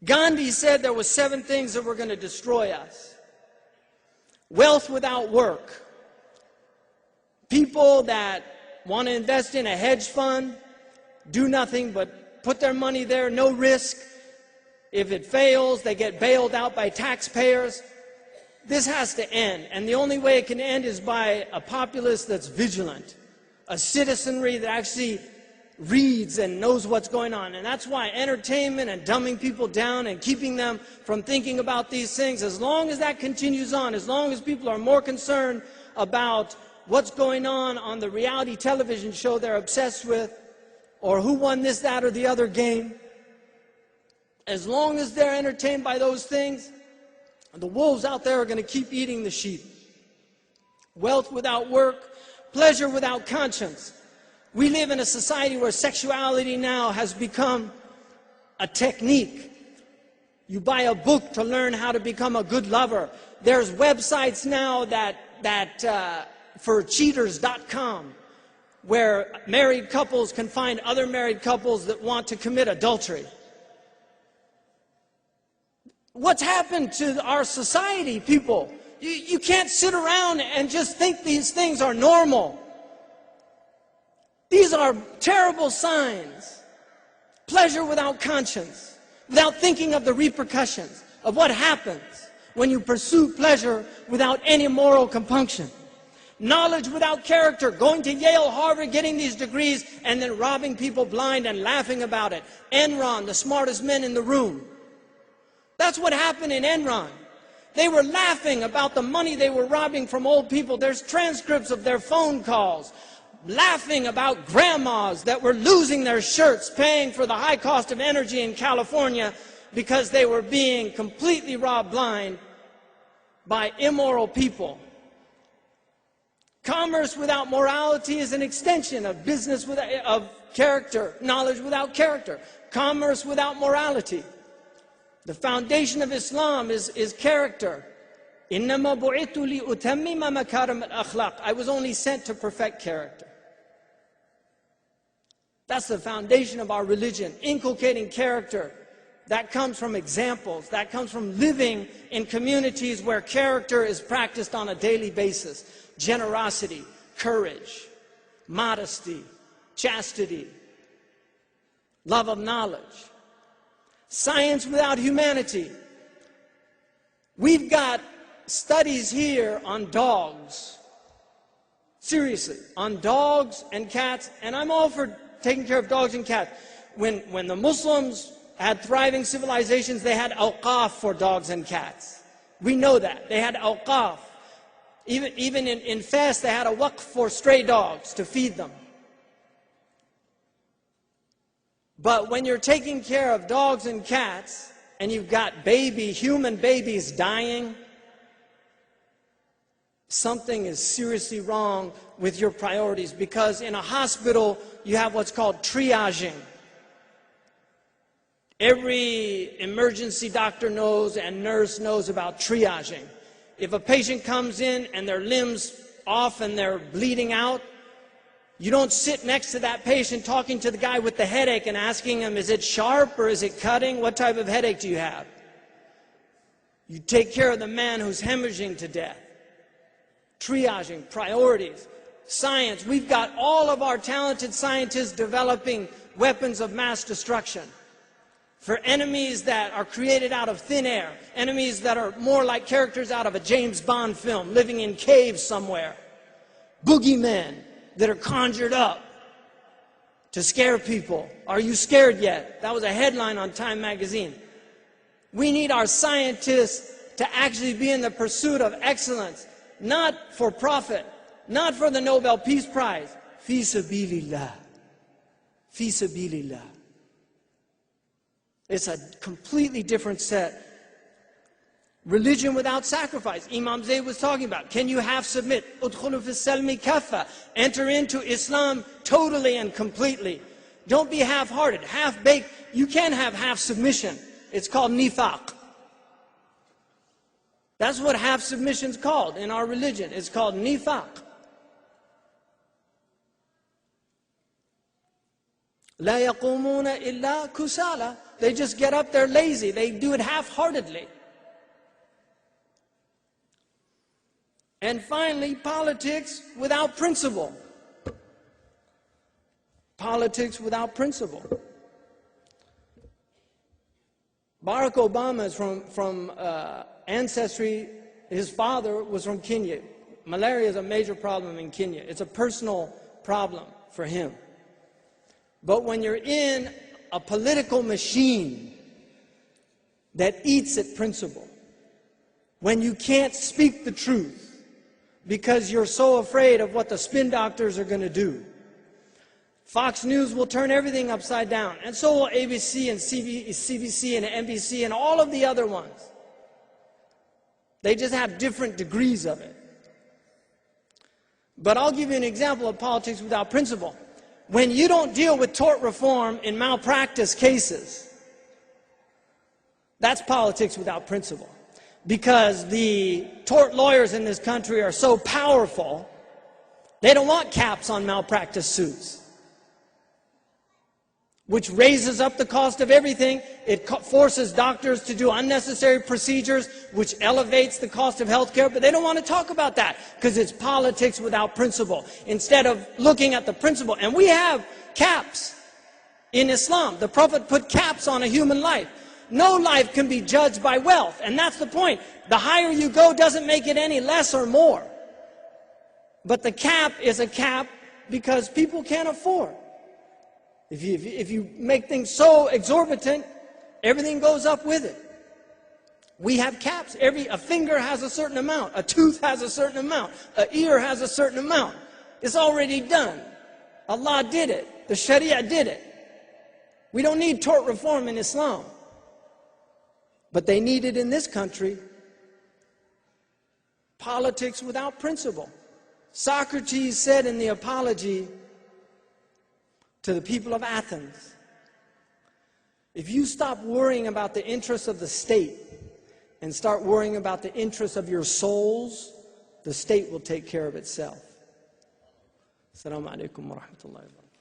Gandhi said there were 7 things that were going to destroy us. Wealth without work. People that want to invest in a hedge fund, do nothing but put their money there, no risk. If it fails, they get bailed out by taxpayers. This has to end, and the only way it can end is by a populace that's vigilant, a citizenry that actually reads and knows what's going on. And that's why entertainment and dumbing people down and keeping them from thinking about these things, as long as that continues on, as long as people are more concerned about what's going on the reality television show they're obsessed with, or who won this, that, or the other game, as long as they're entertained by those things, the wolves out there are going to keep eating the sheep. Wealth without work, pleasure without conscience. We live in a society where sexuality now has become a technique. You buy a book to learn how to become a good lover. There's websites now for cheaters.com, where married couples can find other married couples that want to commit adultery. What's happened to our society, people? You can't sit around and just think these things are normal. These are terrible signs. Pleasure without conscience, without thinking of the repercussions of what happens when you pursue pleasure without any moral compunction. Knowledge without character, going to Yale, Harvard, getting these degrees, and then robbing people blind and laughing about it. Enron, the smartest men in the room. That's what happened in Enron. They were laughing about the money they were robbing from old people. There's transcripts of their phone calls, laughing about grandmas that were losing their shirts, paying for the high cost of energy in California because they were being completely robbed blind by immoral people. Commerce without morality is an extension of business of character, knowledge without character. Commerce without morality. The foundation of Islam is character. إِنَّمَا بُعِثْتُ لِأُتَمِّمَ مَكَارِمَ الْأَخْلَاقِ. I was only sent to perfect character. That's the foundation of our religion, inculcating character. That comes from examples. That comes from living in communities where character is practiced on a daily basis. Generosity, courage, modesty, chastity, love of knowledge. Science without humanity. We've got studies here on dogs. Seriously, on dogs and cats, and I'm all for taking care of dogs and cats. When the Muslims had thriving civilizations, they had awqaf for dogs and cats. We know that. They had awqaf. Even in Fes, they had a waqf for stray dogs to feed them. But when you're taking care of dogs and cats, and you've got human babies dying, something is seriously wrong with your priorities, because in a hospital, you have what's called triaging. Every emergency doctor knows and nurse knows about triaging. If a patient comes in and their limbs off and they're bleeding out, you don't sit next to that patient talking to the guy with the headache and asking him, is it sharp or is it cutting? What type of headache do you have? You take care of the man who's hemorrhaging to death. Triaging, priorities, science. We've got all of our talented scientists developing weapons of mass destruction for enemies that are created out of thin air, enemies that are more like characters out of a James Bond film, living in caves somewhere, boogeymen that are conjured up to scare people. Are you scared yet? That was a headline on Time magazine. We need our scientists to actually be in the pursuit of excellence, not for profit, not for the Nobel Peace Prize. Fi sabilillah. Fi sabilillah. It's a completely different set. Religion without sacrifice. Imam Zayd was talking about. Can you half submit? Udkhulu fi salmi kaffa. Enter into Islam totally and completely. Don't be half-hearted, half-baked. You can't have half submission. It's called nifaq. That's what half submission's called in our religion. It's called nifaq. لا يقومون إلا كسالى. They just get up there lazy. They do it half-heartedly. And finally, politics without principle. Politics without principle. Barack Obama is from ancestry. His father was from Kenya. Malaria is a major problem in Kenya. It's a personal problem for him. But when you're in a political machine that eats at principle, when you can't speak the truth because you're so afraid of what the spin doctors are going to do, Fox News will turn everything upside down. And so will ABC and CBC and NBC and all of the other ones. They just have different degrees of it. But I'll give you an example of politics without principle. When you don't deal with tort reform in malpractice cases, that's politics without principle. Because the tort lawyers in this country are so powerful, they don't want caps on malpractice suits, which raises up the cost of everything. It forces doctors to do unnecessary procedures, which elevates the cost of health care. But they don't want to talk about that because it's politics without principle. Instead of looking at the principle, and we have caps in Islam. The Prophet put caps on a human life. No life can be judged by wealth, and that's the point. The higher you go doesn't make it any less or more. But the cap is a cap because people can't afford. If you make things so exorbitant, everything goes up with it. We have caps. A finger has a certain amount. A tooth has a certain amount. An ear has a certain amount. It's already done. Allah did it. The Sharia did it. We don't need tort reform in Islam. But they need it in this country. Politics without principle. Socrates said in the Apology to the people of Athens, if you stop worrying about the interests of the state and start worrying about the interests of your souls, the state will take care of itself. Assalamu alaikum wa rahmatullahi wa barakatuh.